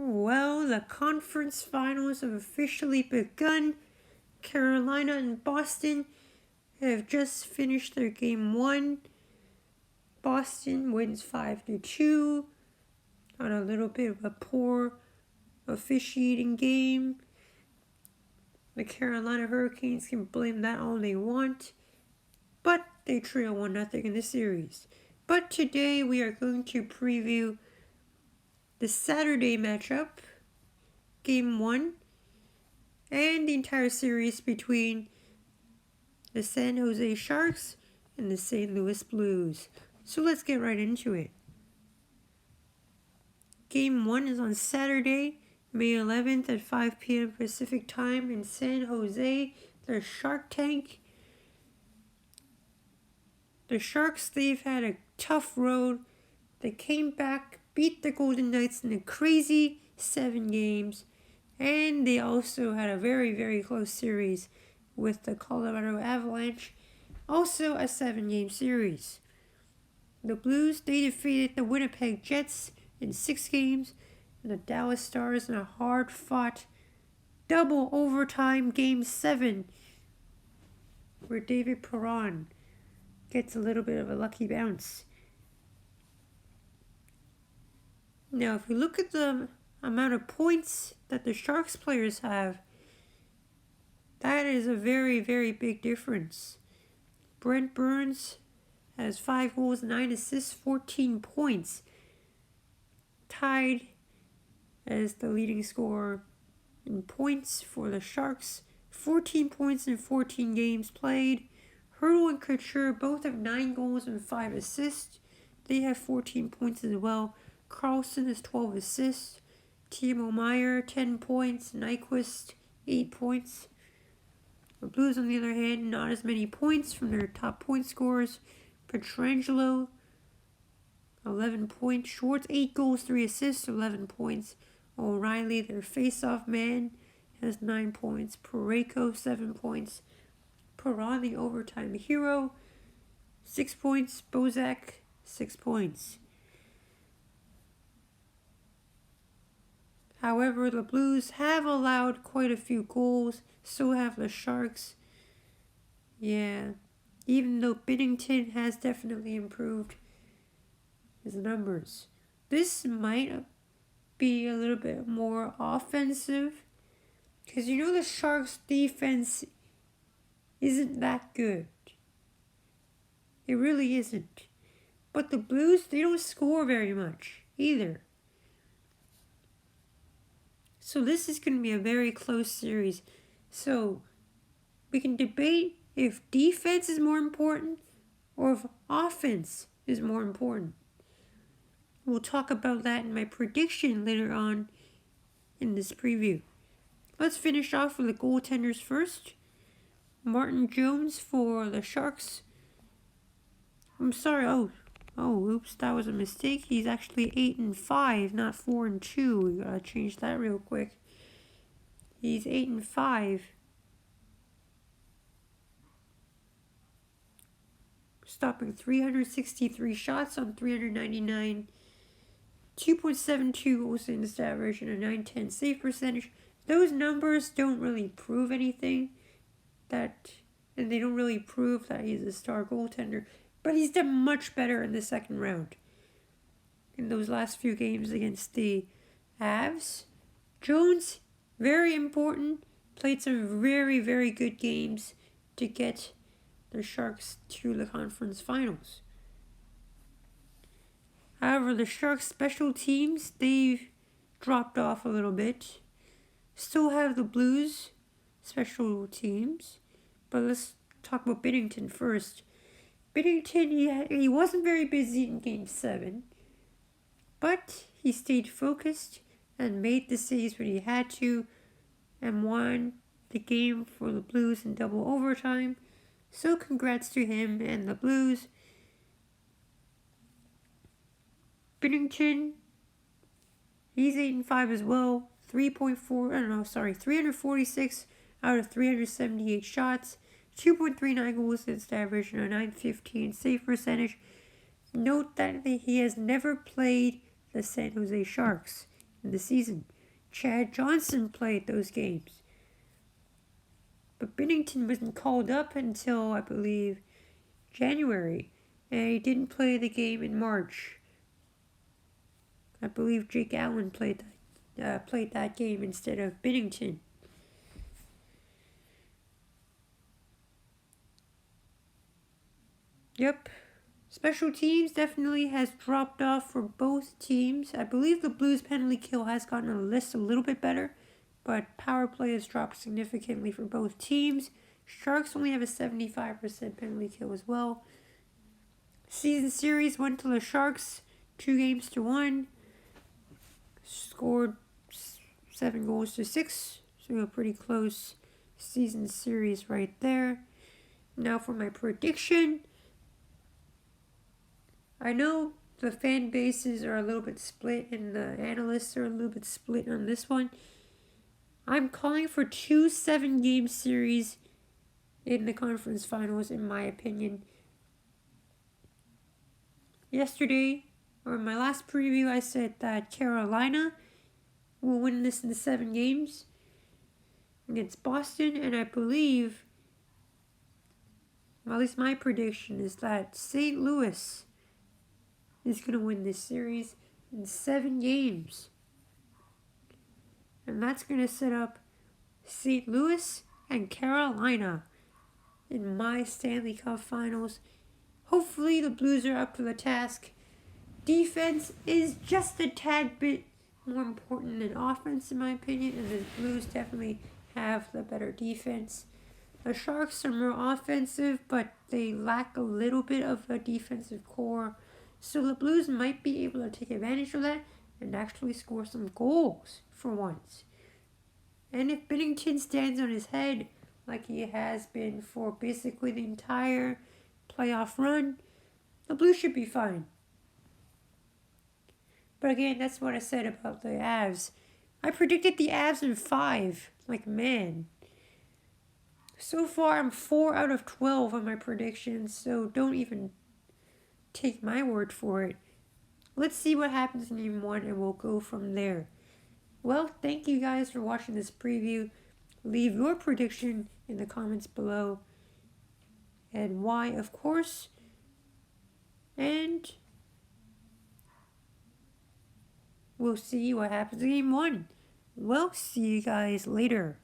Well, the conference finals have officially begun. Carolina and Boston have just finished their game 1. Boston wins 5-2 on a little bit of a poor officiating game. The Carolina Hurricanes can blame that all they want, but they trail 1-0 in the series. But today we are going to preview the Saturday matchup, Game 1, and the entire series between the San Jose Sharks and the St. Louis Blues. So let's get right into it. Game 1 is on Saturday, May 11th at 5 p.m. Pacific Time in San Jose, the Shark Tank. The Sharks, they've had a tough road. They came back, beat the Golden Knights in a crazy 7 games, and they also had a very, very close series with the Colorado Avalanche, also a 7-game series. The Blues, they defeated the Winnipeg Jets in 6 games, and the Dallas Stars in a hard-fought double overtime Game 7, where David Perron gets a little bit of a lucky bounce. Now, if you look at the amount of points that the Sharks players have, that is a very, very big difference. Brent Burns has 5 goals, 9 assists, 14 points. Tied as the leading scorer in points for the Sharks. 14 points in 14 games played. Hurdle and Couture both have 9 goals and 5 assists. They have 14 points as well. Carlson has 12 assists. Timo Meier, 10 points. Nyquist, 8 points. The Blues, on the other hand, not as many points from their top point scorers. Pietrangelo, 11 points. Schwartz, 8 goals, 3 assists, 11 points. O'Reilly, their face-off man, has 9 points. Parayko, 7 points. Perron, the overtime hero, 6 points. Bozak, 6 points. However, the Blues have allowed quite a few goals, so have the Sharks. Yeah, even though Binnington has definitely improved his numbers. This might be a little bit more offensive, because you know the Sharks' defense isn't that good. It really isn't. But the Blues, they don't score very much either. So this is going to be a very close series. So we can debate if defense is more important or if offense is more important. We'll talk about that in my prediction later on in this preview. Let's finish off with the goaltenders first. Martin Jones for the Sharks. I'm sorry. Oops, that was a mistake. He's actually 8-5, not 4-2. We gotta change that real quick. He's 8-5. Stopping 363 shots on 399. 2.72 goals in the stat average and a 910 save percentage. Those numbers don't really prove anything. And they don't really prove that he's a star goaltender. But he's done much better in the second round. In those last few games against the Avs. Jones, very important. Played some very, very good games to get the Sharks to the conference finals. However, the Sharks' special teams, they've dropped off a little bit. Still have the Blues' special teams. But let's talk about Binnington first. Binnington, he wasn't very busy in Game 7, but he stayed focused and made the saves when he had to and won the game for the Blues in double overtime. So congrats to him and the Blues. Binnington, he's 8-5 as well. 346 out of 378 shots. 2.39 goals against average and a 915 save percentage. Note that he has never played the San Jose Sharks in the season. Chad Johnson played those games. But Binnington wasn't called up until, I believe, January. And he didn't play the game in March. I believe Jake Allen played that game instead of Binnington. Yep. Special teams definitely has dropped off for both teams. I believe the Blues penalty kill has gotten on the list a little bit better, but power play has dropped significantly for both teams. Sharks only have a 75% penalty kill as well. Season series went to the Sharks 2-1. Scored 7-6, so a pretty close season series right there. Now for my prediction. I know the fan bases are a little bit split and the analysts are a little bit split on this one. I'm calling for 2 7-game series in the conference finals, in my opinion. Yesterday, or in my last preview, I said that Carolina will win this in the 7 games against Boston, and I believe, well, at least my prediction is that St. Louis is going to win this series in 7 games. And that's going to set up St. Louis and Carolina in my Stanley Cup finals. Hopefully the Blues are up to the task. Defense is just a tad bit more important than offense, in my opinion, and the Blues definitely have the better defense. The Sharks are more offensive, but they lack a little bit of a defensive core. So the Blues might be able to take advantage of that and actually score some goals for once. And if Binnington stands on his head like he has been for basically the entire playoff run, the Blues should be fine. But again, that's what I said about the Avs. I predicted the Avs in 5. Like, man. So far, I'm 4 out of 12 on my predictions, so don't even take my word for it. Let's see what happens in Game 1, and we'll go from there. Well, thank you guys for watching this preview. Leave your prediction in the comments below. And why, of course. And we'll see what happens in Game 1. Well, see you guys later.